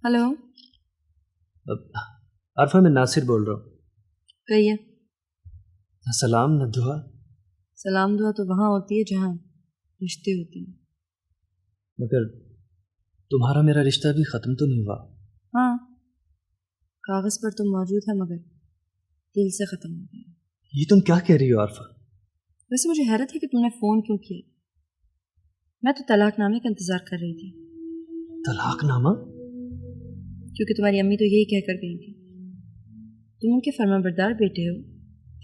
Hello. Arfa, मैं नासिर बोल रहा हूँ। कहिए। ना सलाम न दुआ। सलाम दुआ तो वहाँ होती है जहाँ रिश्ते होते हैं। मगर तुम्हारा मेरा रिश्ता अभी ख़त्म तो नहीं हुआ। हाँ, कागज़ पर तो मौजूद है मगर दिल से ख़त्म हो गया। ये तुम क्या कह रही हो आरफा? वैसे मुझे हैरत है कि तुमने फ़ोन क्यों किया। मैं तो तलाकनामे का इंतज़ार कर रही थी। तलाकनामा? क्योंकि तुम्हारी अम्मी तो यही कहकर गई थी। तुम उनके फर्माबरदार बेटे हो,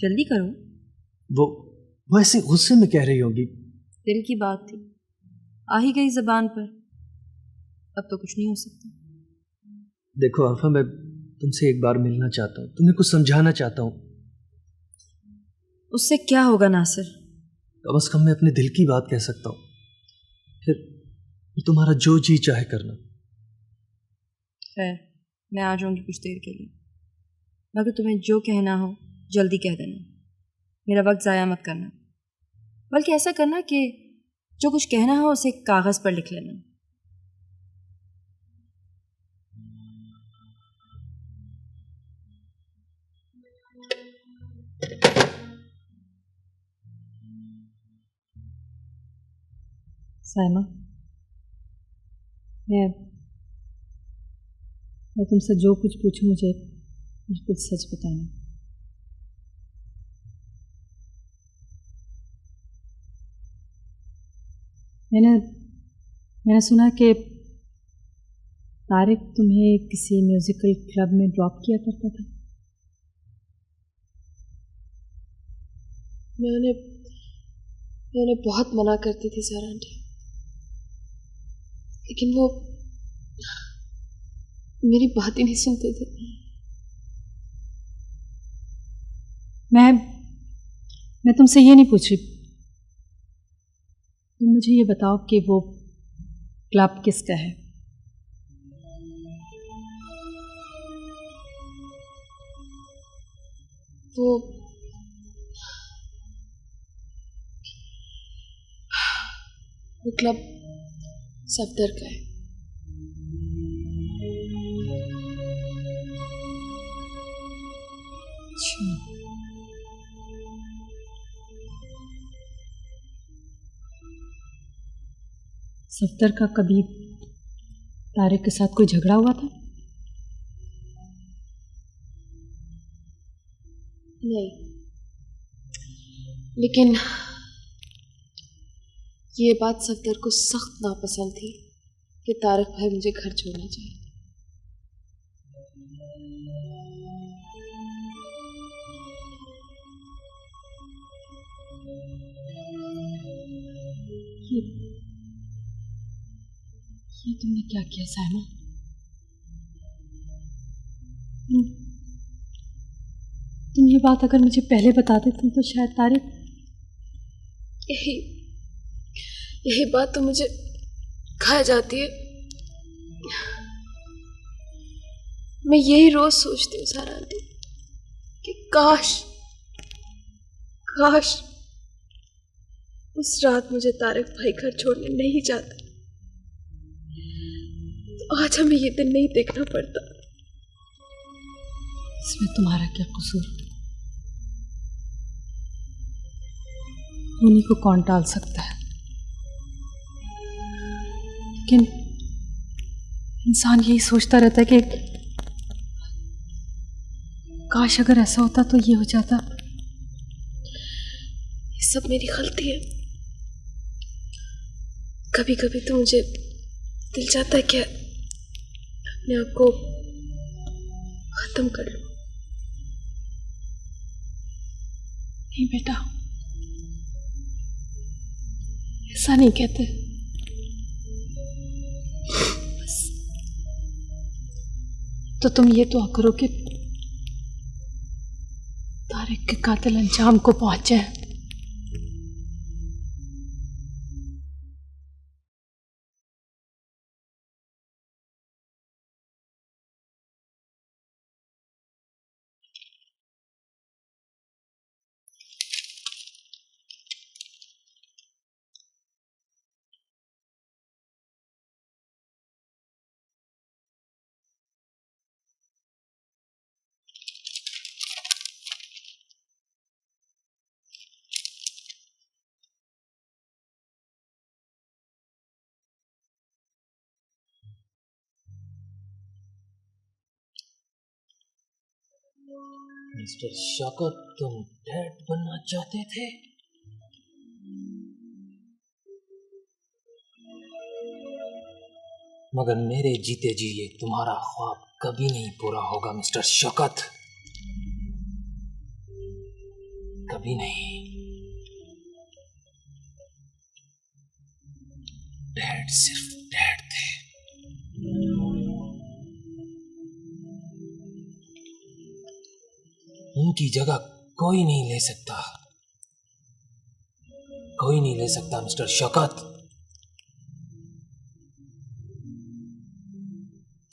जल्दी करो। वो ऐसे गुस्से में कह रही होगी। दिल की बात थी, आ ही गई ज़बान पर, अब तो कुछ नहीं हो सकता। देखो आरफा, मैं तुमसे एक बार मिलना चाहता हूँ, तुम्हें कुछ समझाना चाहता हूँ। उससे क्या होगा नासिर? कम से कम मैं अपने दिल की बात कह सकता हूँ। फिर तुम्हारा जो जी चाहे करना। खैर, मैं आ जाऊंगी कुछ देर के लिए, मगर तुम्हें जो कहना हो जल्दी कह देना। मेरा वक्त ज़ाया मत करना, बल्कि ऐसा करना कि जो कुछ कहना हो उसे कागज़ पर लिख लेना। साइमा, मैं तुमसे जो कुछ पूछूं मुझे बिल्कुल सच बताना। मैंने सुना कि तारिक तुम्हें किसी म्यूजिकल क्लब में ड्रॉप किया करता था। मैंने बहुत मना करती थी सारा आंटी, लेकिन वो मेरी बात ही नहीं सुनते थे। मैं तुमसे ये नहीं पूछ रही, तुम मुझे ये बताओ कि वो क्लब किसका है? वो क्लब सफदर का है। सफदर का कभी तारिक के साथ कोई झगड़ा हुआ था? नहीं, लेकिन ये बात सफदर को सख्त नापसंद थी कि तारिक भाई मुझे घर छोड़ना चाहिए। ये तुमने क्या किया साइमा? तुम ये बात अगर मुझे पहले बता देती तो शायद तारिक। यही बात तो मुझे खा जाती है। मैं यही रोज सोचती हूँ सारा आंटी कि काश उस रात मुझे तारिक भाई घर छोड़ने नहीं जाते तो आज हमें ये दिन नहीं देखना पड़ता। इसमें तुम्हारा क्या कसूर? उन्हीं को कौन टाल सकता है, लेकिन इंसान यही सोचता रहता है कि काश अगर ऐसा होता तो ये हो जाता। ये सब मेरी गलती है। कभी कभी तो मुझे दिल चाहता है कि अपने आप को खत्म कर लूं। नहीं बेटा, ऐसा नहीं कहते। बस तो तुम ये दुआ करो कि तारिक के कातिल अंजाम को पहुंचे। मिस्टर शौकत, तुम डैड बनना चाहते थे? मगर मेरे जीते जी ये तुम्हारा ख्वाब कभी नहीं पूरा होगा मिस्टर शौकत, कभी नहीं। डैड सिर्फ डैड थे। उनकी जगह कोई नहीं ले सकता, कोई नहीं ले सकता मिस्टर शौकत।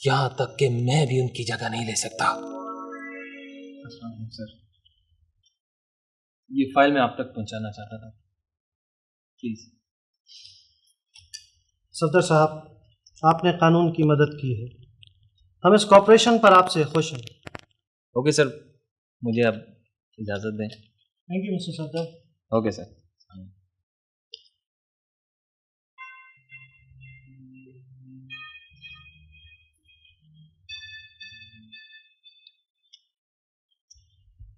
यहां तक कि मैं भी उनकी जगह नहीं ले सकता। सर, ये फाइल मैं आप तक पहुंचाना चाहता था, प्लीज। सफदर साहब, आपने कानून की मदद की है, हम इस कॉपरेशन पर आपसे खुश हैं। ओके सर, मुझे अब इजाज़त दें। Thank you mister Safdar. Okay sir.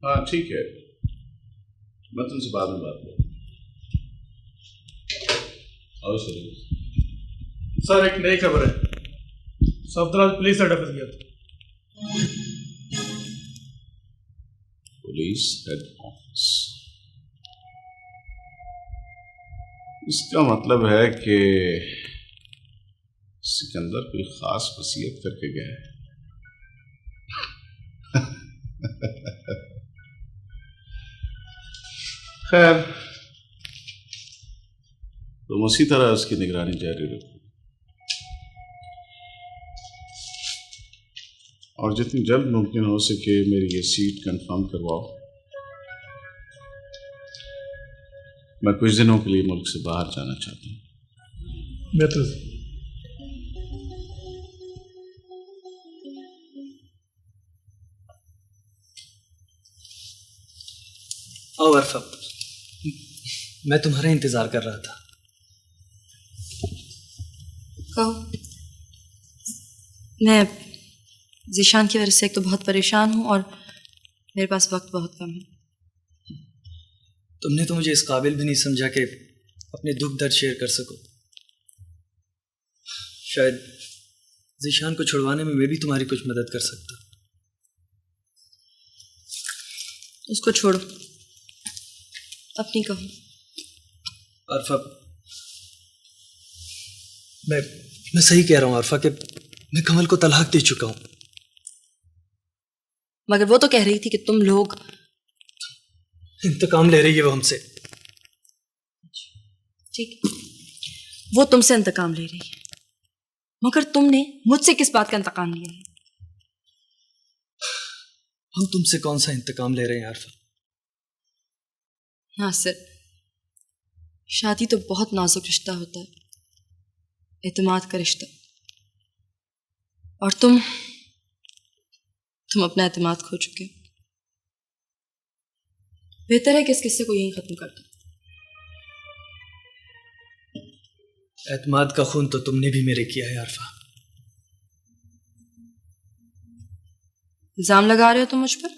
हाँ ठीक है, मैं तुमसे बाद में बात करूँ। आओ सर, एक नई खबर है। सफदर पुलिस हेड ऑफिस गया था। पुलिस हेड ऑफिस, इसका मतलब है कि सिकंदर कोई खास वसीयत करके गया है। खैर, तुम उसी तरह उसकी निगरानी जारी रखो और जितनी जल्द मुमकिन हो सके मेरी ये सीट कंफर्म करवाओ। मैं कुछ दिनों के लिए मुल्क से बाहर जाना चाहता हूँ। बेहतर। आओ अरफा, मैं तुम्हारा इंतजार कर रहा था। कहो। मैं ज़ीशान की वजह से एक तो बहुत परेशान हूँ और मेरे पास वक्त बहुत कम है। तुमने तो मुझे इस काबिल भी नहीं समझा कि अपने दुख दर्द शेयर कर सको। शायद ज़ीशान को छुड़वाने में मैं भी तुम्हारी कुछ मदद कर सकता। उसको छोड़ो, अपनी कहो। अरफा, मैं सही कह रहा हूँ अरफा कि मैं कमल को तलाक दे चुका हूँ। मगर वो तो कह रही थी कि तुम लोग इंतकाम ले रही है वो हमसे। ठीक, वो तुमसे इंतकाम ले रही है, मगर तुमने मुझसे किस बात का इंतकाम लिया है? हम तुमसे कौन सा इंतकाम ले रहे हैं अरफा? नासिर, शादी तो बहुत नाजुक रिश्ता होता है, एतमाद का रिश्ता, और तुम अपना एतमाद खो चुके हो। बेहतर है कि इस किस्से को यहीं खत्म कर दो। एतमाद का खून तो तुमने भी मेरे किया है अरफा। इल्जाम लगा रहे हो तुम मुझ पर?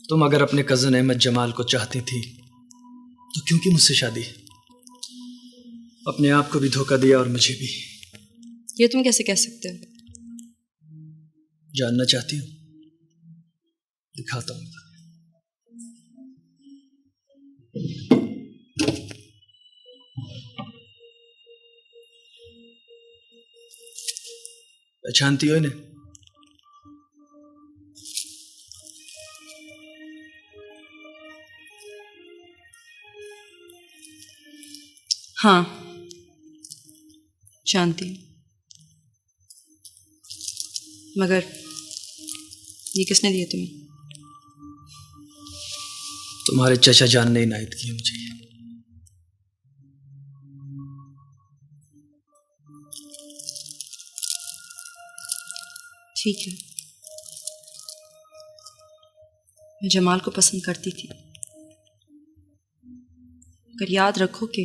तुम अगर अपने कजन अहमद जमाल को चाहती थी तो क्यों की मुझसे शादी? अपने आप को भी धोखा दिया और मुझे भी। ये तुम कैसे कह सकते हो? जानना चाहती हूँ? दिखाता हूँ। पहचानती हो इन्हें? हाँ, जानती हूँ। मगर ये किसने दिए तुम्हें? तुम्हारे चचा जान ने इनायत की मुझे। ठीक है, मैं जमाल को पसंद करती थी, मगर याद रखो कि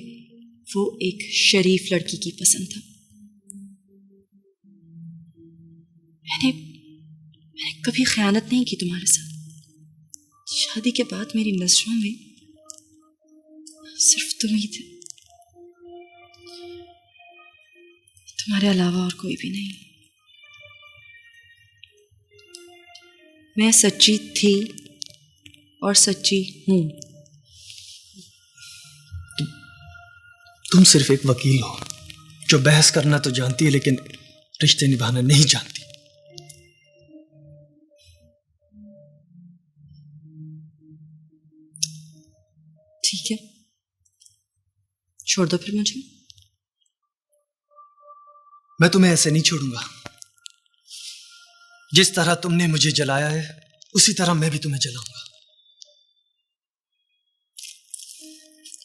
वो एक शरीफ लड़की की पसंद था। कभी खयानत नहीं की तुम्हारे साथ। शादी के बाद मेरी नजरों में सिर्फ तुम ही थे, तुम्हारे अलावा और कोई भी नहीं। मैं सच्ची थी और सच्ची हूं। तुम सिर्फ एक वकील हो जो बहस करना तो जानती है लेकिन रिश्ते निभाना नहीं जानती। ठीक है, छोड़ दो फिर मुझे। मैं तुम्हें ऐसे नहीं छोड़ूंगा। जिस तरह तुमने मुझे जलाया है उसी तरह मैं भी तुम्हें जलाऊंगा।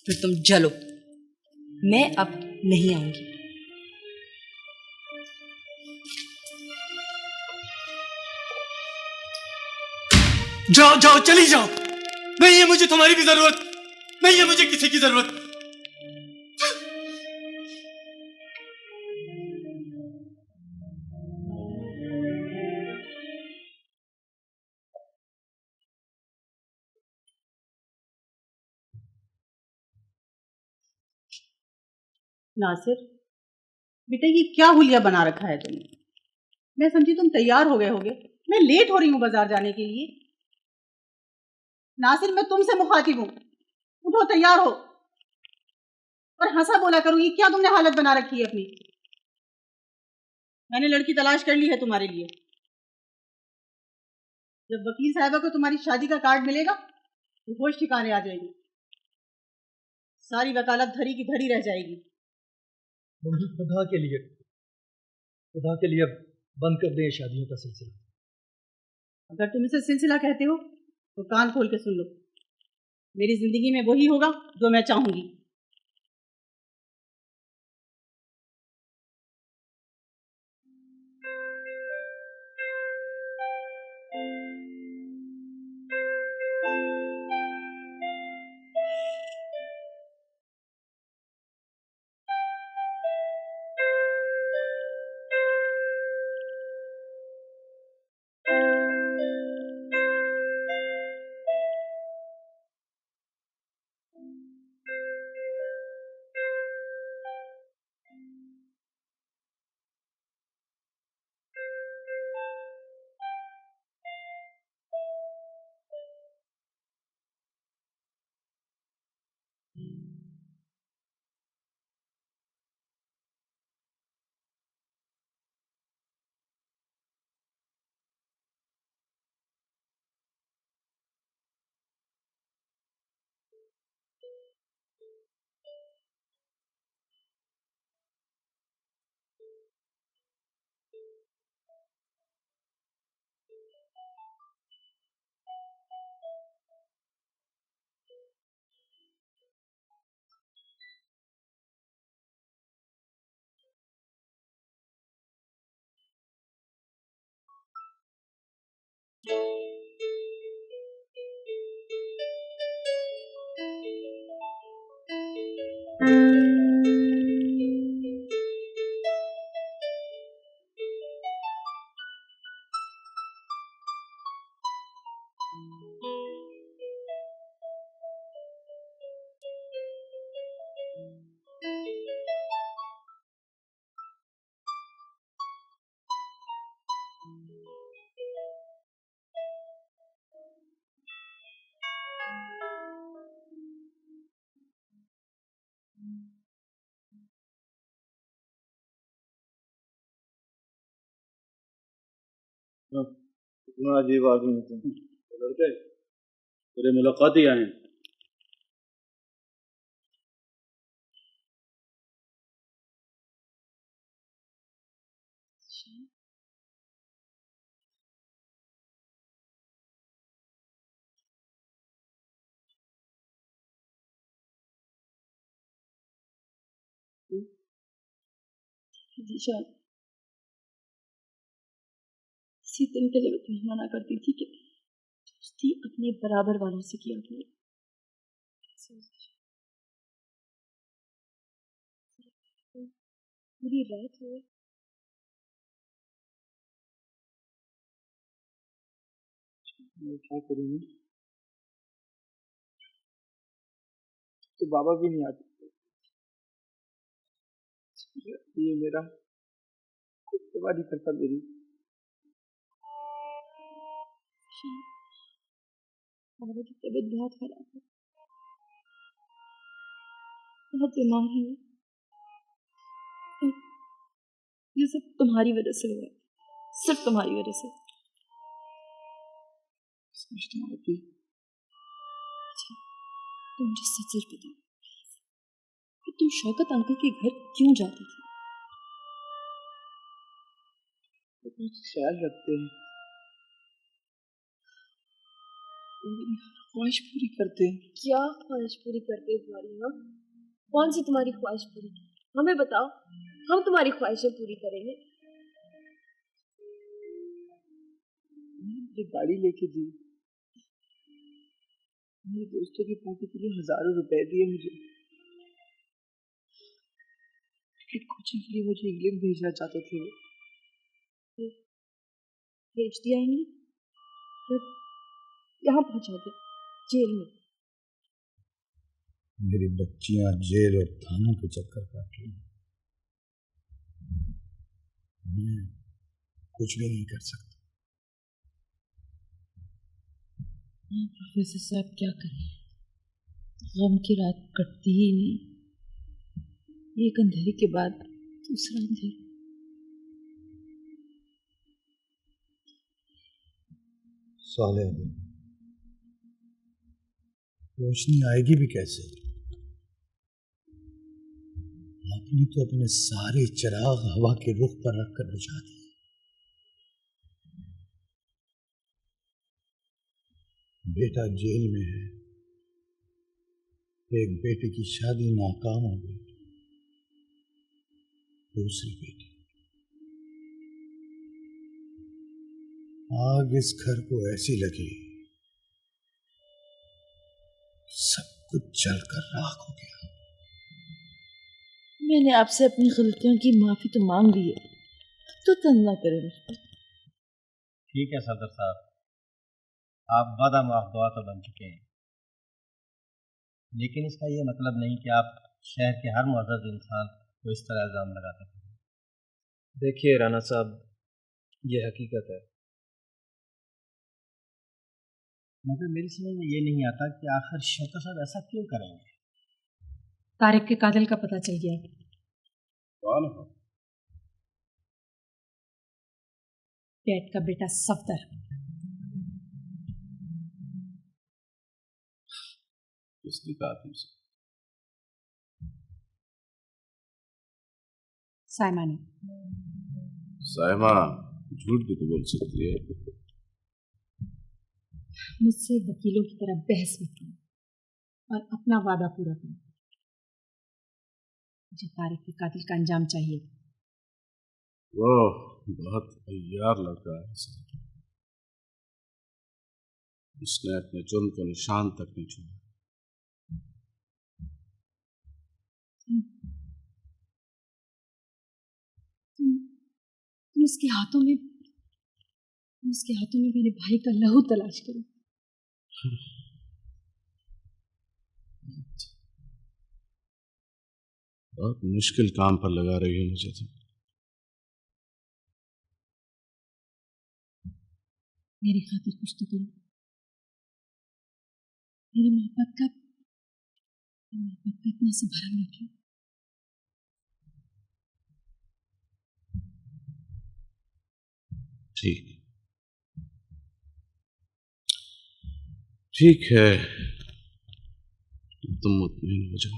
फिर तुम जलो, मैं अब नहीं आऊंगी। जाओ जाओ, चली जाओ। नहीं है मुझे तुम्हारी भी जरूरत, नहीं है मुझे किसी की जरूरत। नासिर, बेटा ये क्या हुलिया बना रखा है तुमने? मैं समझी तुम तैयार हो गए होगे, मैं लेट हो रही हूँ बाजार जाने के लिए। नासिर, मैं तुमसे मुखातिब हूँ, उठो तैयार हो। और हंसा बोला करूंगी, क्या तुमने हालत बना रखी है अपनी? मैंने लड़की तलाश कर ली है तुम्हारे लिए। जब वकील साहबा को तुम्हारी शादी का कार्ड मिलेगा तो होश ठिकाने आ जाएगी, सारी वकालत धरी की धरी रह जाएगी। मम्मी, खुदा के लिए बंद कर दे शादियों का सिलसिला। अगर तुम इसे सिलसिला कहते हो तो कान खोल के सुन लो, मेरी जिंदगी में वही होगा जो मैं चाहूंगी। इतना अजीब आदमी है तुम लड़के, तेरे मुलाकात ही आए हैं। जीशान, इसी दिन के लिए मैं तुम्हें मना करती थी कि दोस्ती अपने बराबर वालों से किया करो। पूरी रात हुई मैं क्या करूँ? तो बाबा भी नहीं आते। ये मेरा कोई परवाह नहीं करता मेरी। बाबा की तबीयत बहुत खराब है, बहुत बीमार है। ये सब तुम्हारी वजह से हुआ, सिर्फ तुम्हारी वजह से। अच्छा, तुम मुझे सच सच बताओ कि तुम शौकत अंकल के घर क्यों जाती थी? ख्याल रखते हैं, उनकी ख्वाहिश पूरी करते हैं। क्या ख्वाहिश पूरी करते हैं तुम्हारी? हाँ, कौन सी तुम्हारी ख्वाहिश पूरी की? हमें बताओ, हम तुम्हारी ख्वाहिशें पूरी करेंगे। ये गाड़ी लेके दी, मेरे दोस्तों की पार्टी के लिए हजारों रुपए दिए मुझे। क्रिकेट कोचिंग के लिए मुझे इंग्लैंड भेजना चाहते थे। भेज दिया इंग्लैंड, फिर यहाँ पहुंचा दे, जेल में। मेरी बच्चियां जेल और थानों के चक्कर काट रही हैं। मैं कुछ भी नहीं कर सकता। प्रोफेसर साहब क्या करें, गम की रात कटती ही नहीं। एक अंधेरे के बाद दूसरा अंधेरा। साले रोशनी आएगी भी कैसे? आपने तो अपने सारे चिराग हवा के रुख पर रखकर बुझा दिए। बेटा जेल में है, एक बेटे की शादी नाकाम हो गई, दूसरी बेटी। आग इस घर को ऐसी लगी, सब कुछ जलकर राख हो गया। मैंने आपसे अपनी गलतियों की माफी तो मांग ली है, तो तंग ना करें मुझको। ठीक है सदर साहब, आप वादा माफ दुआ तो बन चुके हैं, लेकिन इसका ये मतलब नहीं कि आप शहर के हर मुअज़्ज़ज़ इंसान को इस तरह इल्ज़ाम लगाते हैं। देखिए राना साहब, ये हकीकत है। मगर मेरी समझ में ये नहीं आता कि आखिर शौकत साहब ऐसा क्यों करेंगे। तारिक के कातिल का पता चल गया। कौन हो? डैड का बेटा सफदर। किसने कहा तुमसे? साइमा ने। साइमा झूठ भी तो बोल सकती है। मुझसे वकीलों की तरह बहस मत करो और अपना वादा पूरा करो। मुझे तारिक के कातिल का अंजाम चाहिए। वो बहुत तैयार लड़का है, उसने अपने जुर्म को निशान तक नहीं छुआ। तुम उसके हाथों में मेरे भाई का लहू तलाश करो। बहुत मुश्किल काम पर लगा रही हो मुझे तो। मेरी खातिर कुछ तो करो। मेरी मोहब्बत का इतना से भरम रखो। ठीक है, तुम मुतमईन हो जाओ।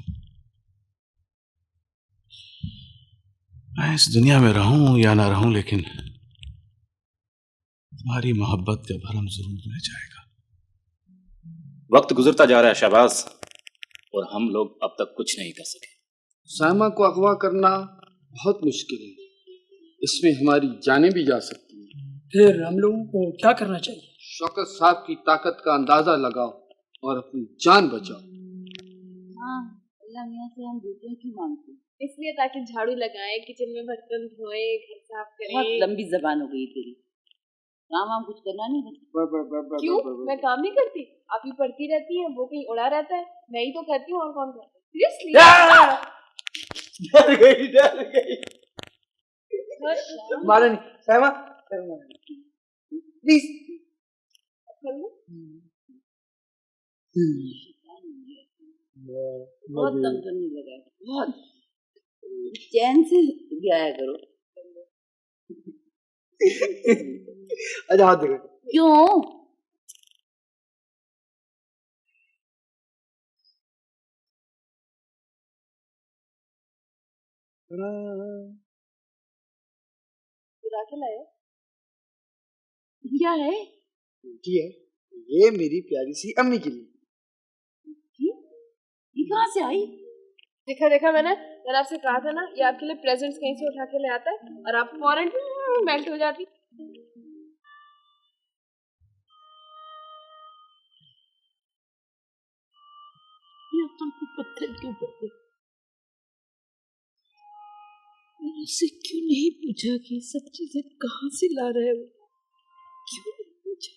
मैं इस दुनिया में रहूं या ना रहूं, लेकिन तुम्हारी मोहब्बत का भरम जरूर रह जाएगा। वक्त गुजरता जा रहा है शहबाज, और हम लोग अब तक कुछ नहीं कर सके। साइमा को अगवा करना बहुत मुश्किल है, इसमें हमारी जानें भी जा सकती हैं। फिर हम लोगों को क्या करना चाहिए? शौकत साहब की ताकत का अंदाजा लगाओ और अपनी जान बचाओ। हाँ, अल्लाह मियां से हम बेटियों की मांगते हैं। इसलिए ताकि झाड़ू लगाए, किचन में बर्तन धोए, घर साफ करें। बहुत लंबी जबान हो गई तेरी। काम वाम कुछ करना नहीं है। क्यों? मैं काम नहीं करती? आप ही पढ़ती रहती हैं, वो कहीं उड़ा रहता है, मैं ही तो करती हूँ, और कौन करता है? Seriously? डर गई मारो नहीं सहमा प्लीज बहुत तंग करने लगा है, बहुत। चैन से जाया करो। अच्छा हाथ देखो। क्यों? चुरा के लाए? क्या है? ये ये मेरी प्यारी सी अम्मी के लिए। ये कहाँ से आई? देखा देखा मैंने आपसे कहा था ना, ये आपके लिए प्रेजेंट्स कहीं से उठा के ले आता है और आप फौरन मेल्ट हो जाती। ये अक्ल को पत्थर क्यों पड़ते? मैंने उससे क्यों नहीं पूछा कि सब चीजें कहाँ से ला रहे हो? क्यों नहीं पूछा?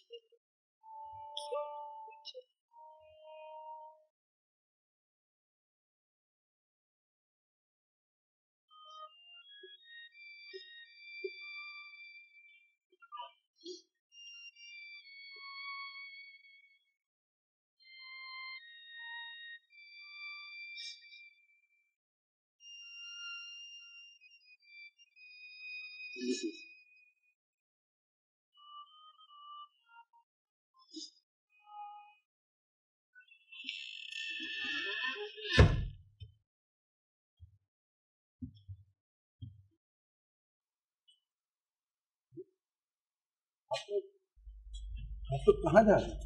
आप तो कहाँ जा रहे हैं?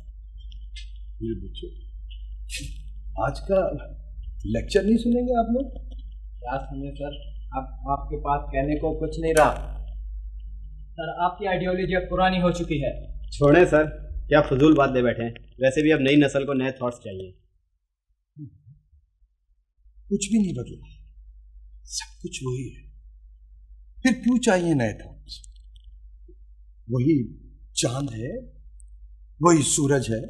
ये बच्चों, आज का लेक्चर नहीं सुनेंगे आप लोग? क्या सुने सर, अब आपके पास कहने को कुछ नहीं रहा। सर आपकी आइडियोलॉजी अब पुरानी हो चुकी है। छोड़ें सर, क्या फजूल बात दे बैठे हैं। वैसे भी अब नई नस्ल को नए थॉट्स चाहिए। कुछ भी नहीं बदला, सब कुछ वही है। फिर क्यों चाहिए नए थॉट्स? वही चांद है, वही सूरज है,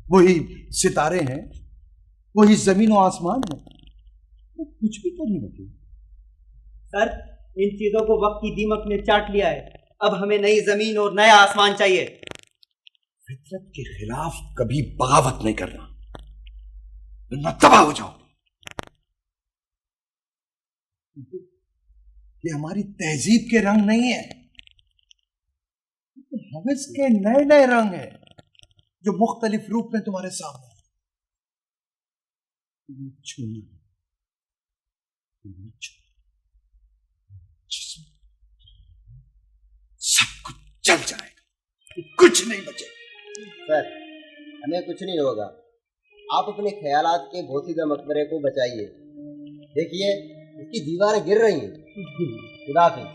वही सितारे हैं, वही जमीन और आसमान है। तो कुछ भी तो नहीं बदला। सर इन चीजों को वक्त की दीमक ने चाट लिया है। अब हमें नई जमीन और नया आसमान चाहिए। फितरत के खिलाफ कभी बगावत नहीं करना, वरना तबाह हो जाओ। ये हमारी तहजीब के रंग नहीं है, हवस के नए नए रंग हैं जो मुख्तलिफ रूप में तुम्हारे सामने हैं। छूना, सब कुछ चल जाएगा, कुछ नहीं बचेगा। सर हमें कुछ नहीं होगा, आप अपने ख्यालात के बोसीदा मकबरे को बचाइए। देखिए इसकी दीवारें गिर रही हैं। खुदा हाफिज़।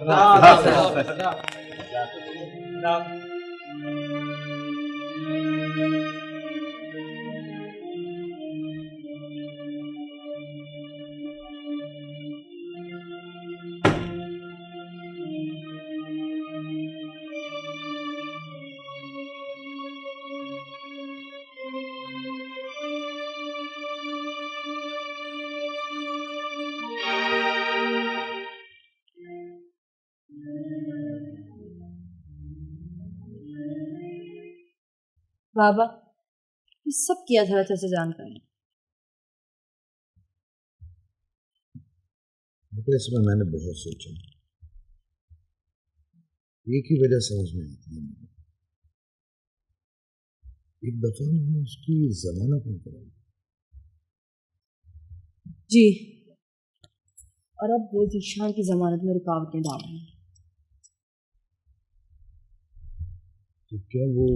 बाबा, ये सब किया था अच्छे से जानता है। इसमें मैंने बहुत सोचा, एक ही वजह समझ में आती है। एक दफा मैंने उसकी जमानत नहीं कराई जी, और अब वो जीशान की जमानत में रुकावटें डाल रहे हैं। तो क्या वो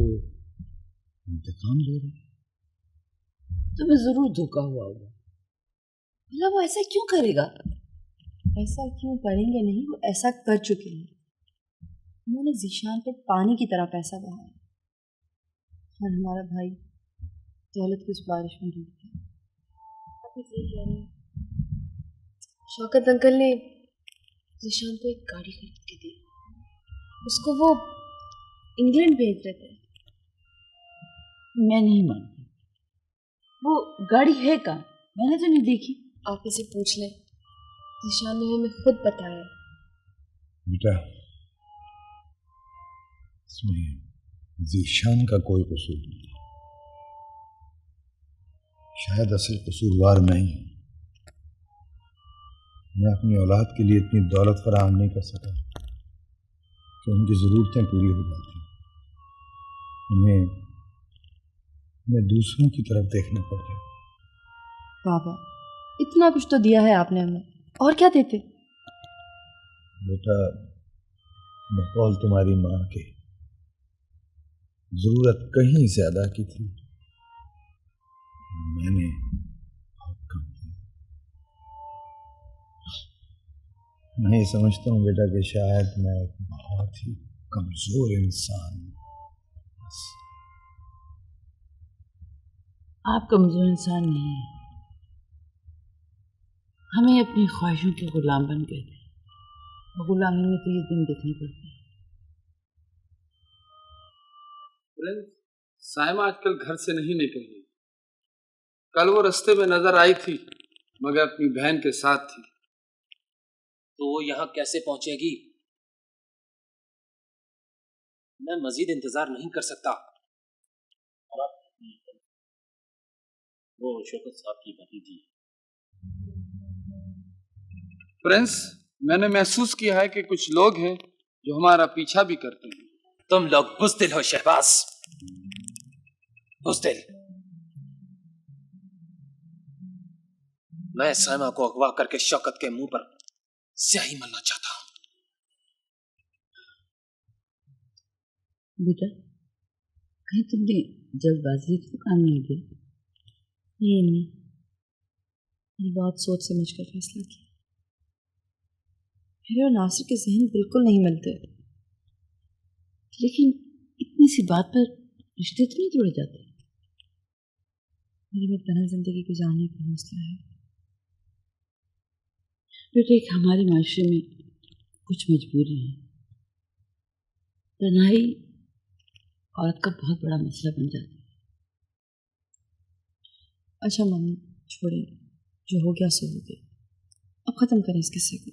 इंतकाम दे रहे? तुम्हें जरूर धोखा हुआ होगा। मतलब वो ऐसा क्यों करेगा? ऐसा क्यों करेंगे नहीं, वो ऐसा कर चुके हैं। उन्होंने जीशान पे पानी की तरह पैसा बहाया और हमारा भाई दौलत की उस बारिश में डूब गया। शौकत अंकल ने जीशान को एक गाड़ी खरीद के दी। उसको वो इंग्लैंड भेज रहे थे। मैं नहीं मानती। वो गाड़ी है कहाँ? मैंने तो नहीं देखी। आप इसे पूछ लें, निशान ने हमें खुद बताया। बेटा, इसमें जीशान का कोई कसूर नहीं। शायद असल कसूरवार मैं ही हूं। मैं अपनी औलाद के लिए इतनी दौलत फराहम नहीं कर सका कि उनकी ज़रूरतें पूरी हो जाती। उन्हें दूसरों की तरफ देखना पड़ गया। बाबा, इतना कुछ तो दिया है आपने हमें, और क्या देते? बेटा, बकौल तुम्हारी माँ के जरूरत कहीं ज्यादा की थी, मैंने बहुत कम की। मैं ये समझता हूँ बेटा कि शायद मैं एक बहुत ही कमजोर इंसान हूँ। आप कमजोर इंसान नहीं हैं। हमें अपनी ख्वाहिशों के गुलाम बन गए थे, और गुलामी में तो ये दिन देखने पड़ते हैं। साइमा आजकल घर से नहीं निकली। कल वो रास्ते में नजर आई थी, मगर अपनी बहन के साथ थी। तो वो यहाँ कैसे पहुंचेगी? मैं मजीद इंतजार नहीं कर सकता। और वो शौकत साहब की भतीजी। प्रिंस, मैंने महसूस किया है कि कुछ लोग हैं जो हमारा पीछा भी करते हैं। तुम लोग बुज़दिल हो शहबाज, बुज़दिल। मैं साइमा को अगवा करके शौकत के मुंह पर स्याही मलना चाहता हूं। बेटा, कहीं तुमने जल्दबाजी तो काम नहीं किया? नहीं, मैंने बहुत सोच समझ कर फैसला किया। मेरे और नासिर के जहन बिल्कुल नहीं मिलते। लेकिन इतनी सी बात पर रिश्ते तो नहीं तोड़े जाते। मेरे में तन्हा जिंदगी गुजारने का हौसला है। बेटा, एक हमारे माशरे में कुछ मजबूरी है। तन्हाई औरत का बहुत बड़ा मसला बन जाता है। अच्छा मम्मी, छोड़िए, जो हो गया सो हो गया। अब खत्म करें इस किस्से को।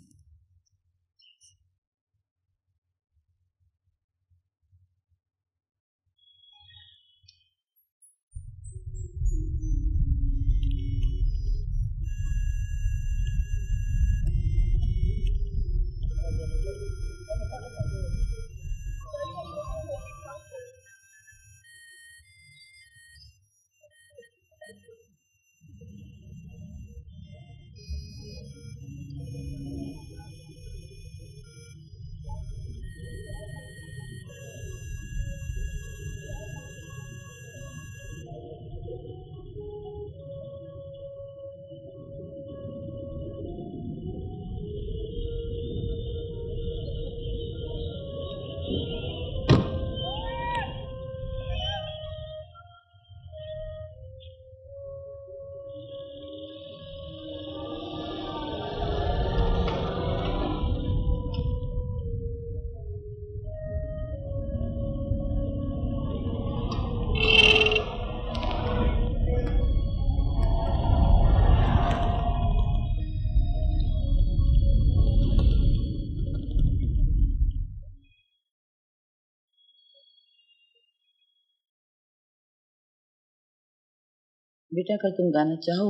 बेटा, अगर तुम गाना चाहो,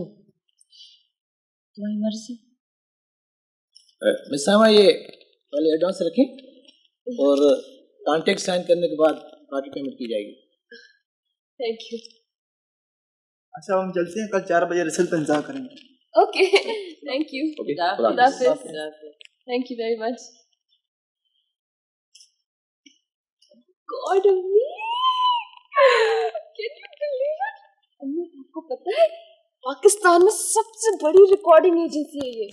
तुम्हारी मर्जी। मिस साइमा, ये पहले एडवांस रखें और कॉन्ट्रैक्ट साइन करने के बाद बाकी पेमेंट की जाएगी। Thank you. अच्छा, हम चलते हैं, कल 4 बजे रिजल्ट का इंतजार करेंगे। Okay, thank you. Thank you very much. God me, can you believe it? अम्मी, आपको पता है पाकिस्तान में सबसे बड़ी रिकॉर्डिंग एजेंसी है ये।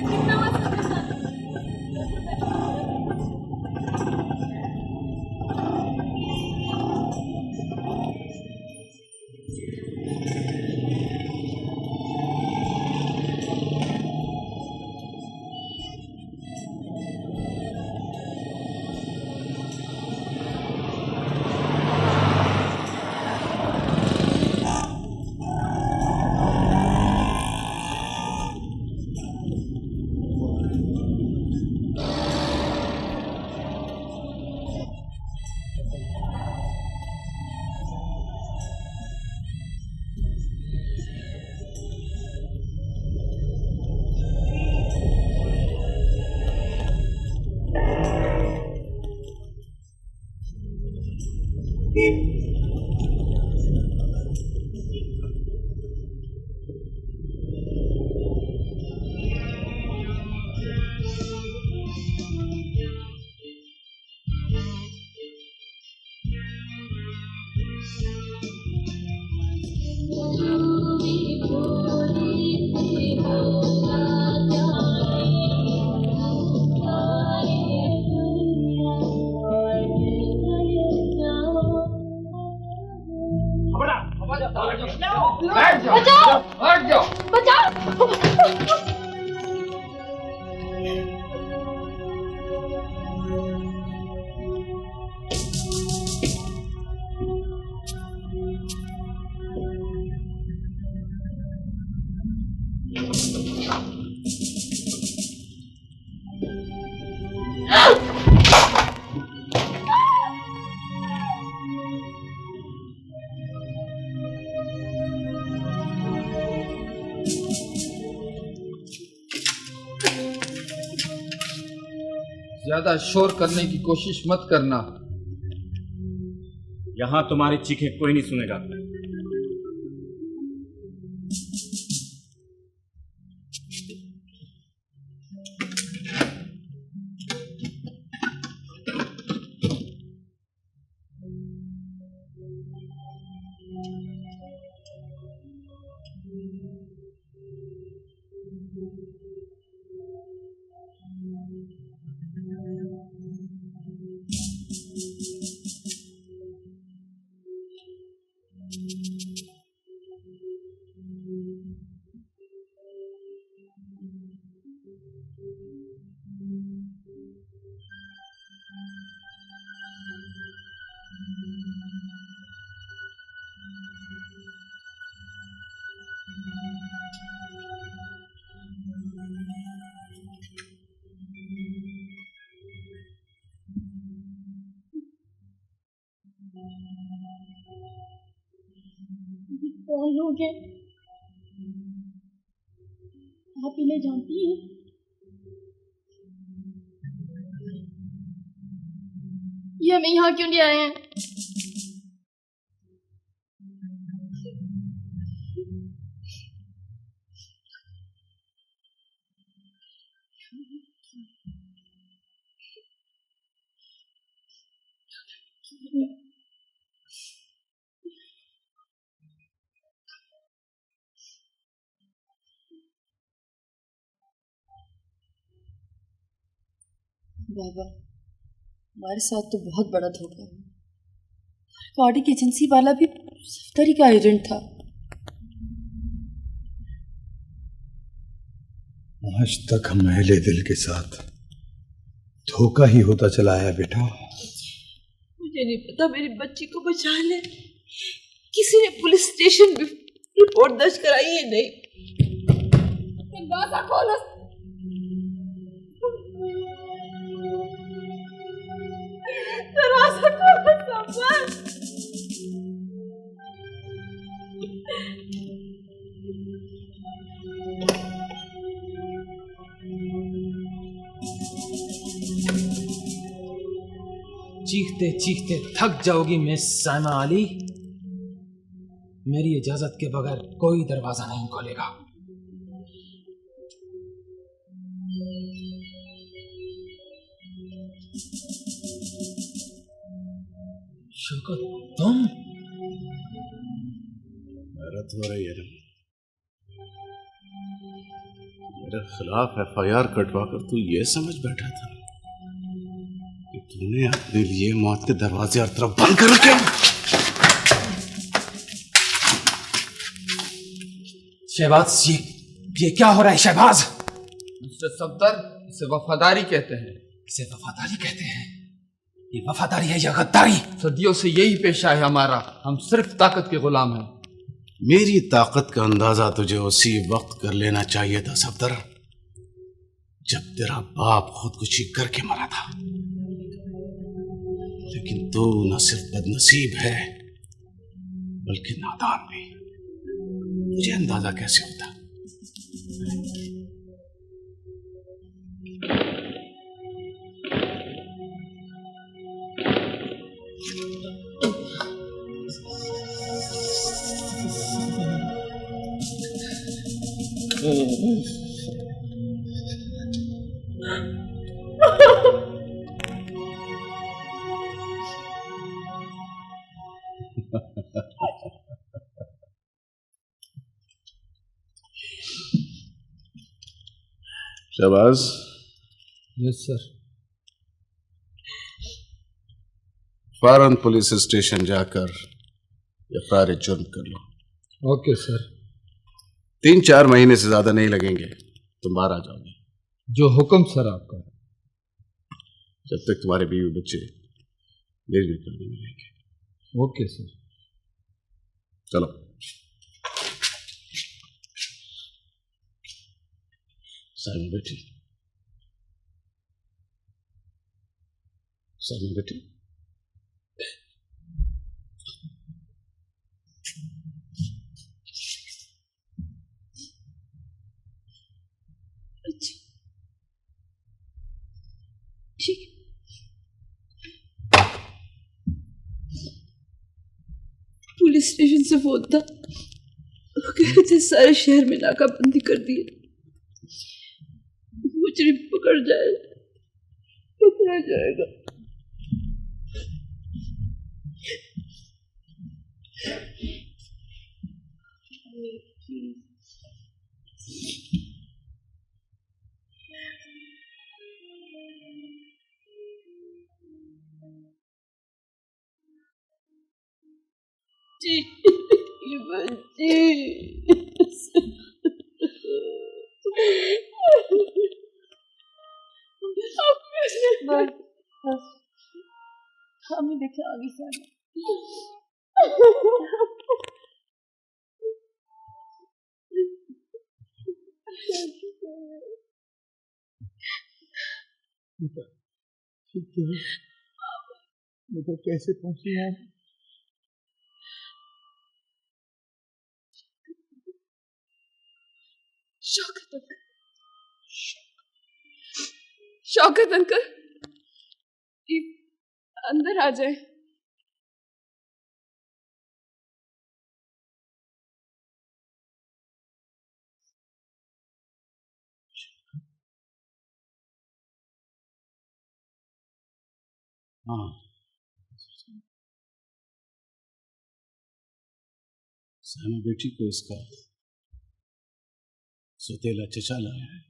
कितना ज्यादा शोर करने की कोशिश मत करना। यहां तुम्हारी चीखें कोई नहीं सुनेगा। कौन लोग हैं? आप इन्हें जानती हैं? ये हमें यहाँ क्यों ले आए हैं? बाबा, हमारे साथ तो बहुत बड़ा धोखा है। रिकॉर्डिंग एजेंसी वाला भी सफ्तरी का एजेंट था। आज तक हम अहले दिल के साथ धोखा ही होता चला आया बेटा। मुझे नहीं पता मेरी बच्ची को बचा ले। किसी ने पुलिस स्टेशन में रिपोर्ट दर्ज कराई है? नहीं। दरवाजा खोलो। दरवाजा खोलो सफर। चीखते चीखते थक जाओगी मिस साइमा अली। मेरी इजाजत के बगैर कोई दरवाजा नहीं खोलेगा। शौकत, तुम? हैरत हो रही है ना, मेरे खिलाफ FIR कटवाकर तू ये समझ बैठा था कि तूने अपने लिए मौत के दरवाजे हर तरफ बंद कर रखे। शहबाज, ये क्या हो रहा है शहबाज? मिस्टर सफदर, इसे वफादारी कहते हैं। इसे वफादारी कहते हैं? ये वफादारी है या गद्दारी? सदियों से यही पेशा है हमारा। हम सिर्फ ताकत के गुलाम हैं। मेरी ताकत का अंदाजा तुझे उसी वक्त कर लेना चाहिए था सफदर, जब तेरा बाप खुदकुशी करके मरा था। लेकिन तू न सिर्फ बदनसीब है बल्कि नादान भी। मुझे अंदाजा कैसे होता? शहबाज। Yes sir. फौरन पुलिस स्टेशन जाकर इकरार जुर्म कर लो। Okay sir. 3-4 महीने से ज्यादा नहीं लगेंगे, तुम बाहर आ जाओगे। जो हुक्म सर आपका। जब तक तुम्हारे बीवी बच्चे मेरी निकल नहीं मिलेंगे। Okay sir. चलो। साइमन बेटी, साइमन बेटी। पुलिस स्टेशन से फोन था, वो कह रहे थे सारे शहर में नाकाबंदी कर दी है, मुझे पकड़ जाए, पकड़ा जाएगा। जी, ये बच्ची। बस बस हमें देखे आगे से आगे। बेटा कैसे पहुंची आप? शौकत अंकल, अंदर आ जाए। हाँ, साइमन बेटी को इसका सौतेला चचा लाया है।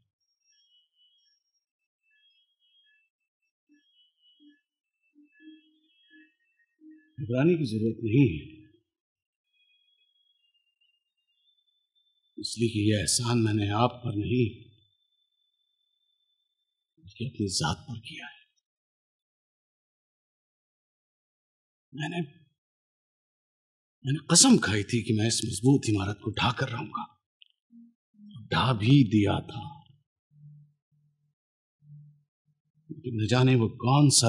घबराने की जरूरत नहीं है, इसलिए कि यह एहसान मैंने आप पर नहीं बल्कि अपनी जात पर किया है। मैंने कसम खाई थी कि मैं इस मजबूत इमारत को ढा कर रहूंगा, ढा भी दिया था, लेकिन न जाने वो कौन सा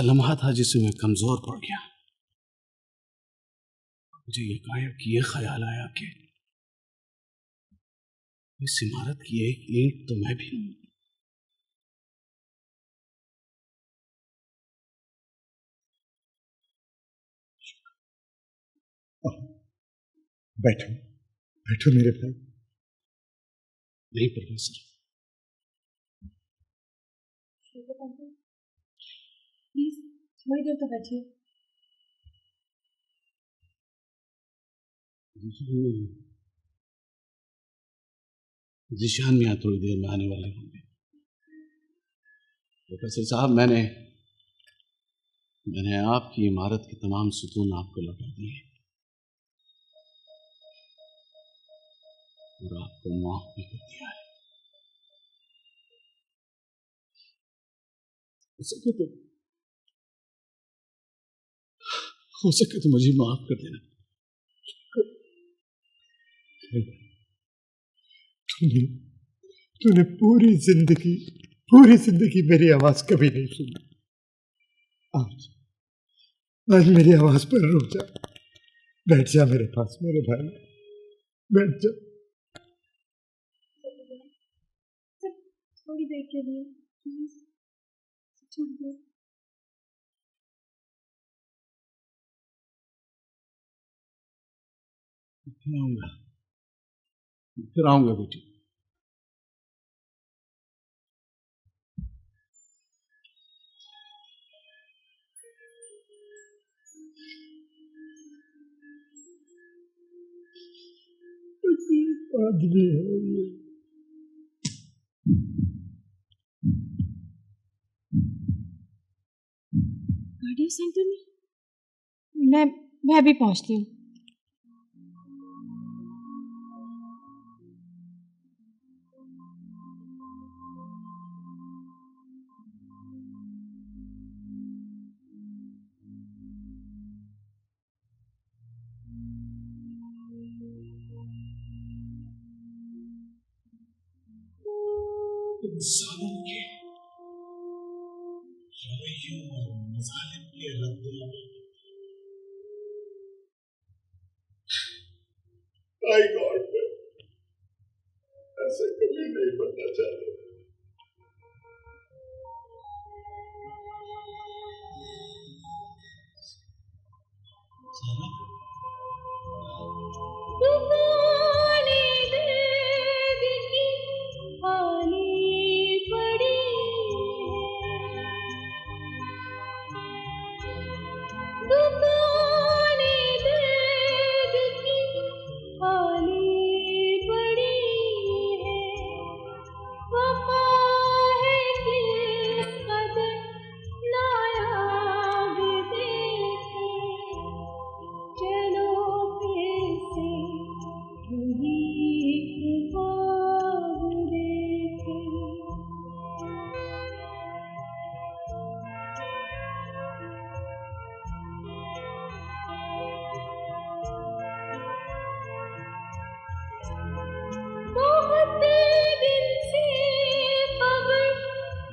लम्हा था जिसमें मैं कमजोर पड़ गया। मुझे एकाएक ये ख्याल आया कि इस इमारत की एक ईंट तो मैं भी हूं। बैठो बैठो मेरे भाई। नहीं प्रोफेसर, प्लीज थोड़ी देर तो बैठिए। जिशान मियाँ थोड़ी देर में आने वाले होंगे। प्रोफेसर साहब, मैंने आपकी इमारत के तमाम सुतून आपको लगा दिए और आपको माफ भी कर दिया है। हो सके तो मुझे माफ कर देना। तूने पूरी जिंदगी मेरी आवाज कभी नहीं सुनी। आज मेरी आवाज पर रुक जा, बैठ जा मेरे पास मेरे भाई, बैठ जा। थोड़ी देर के लिए प्लीज, थोड़ी देर। आऊंगा, फिर आऊंगा बेटी। आदमी है ये। कार्डियो सेंटर में मैं अभी पहुंचती हूँ। इंसानों के रवैयों और मज़ालिम के रद्द-ए-अमल आई गॉड, मैं ऐसे कभी नहीं बनना चाहता।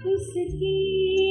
उसकी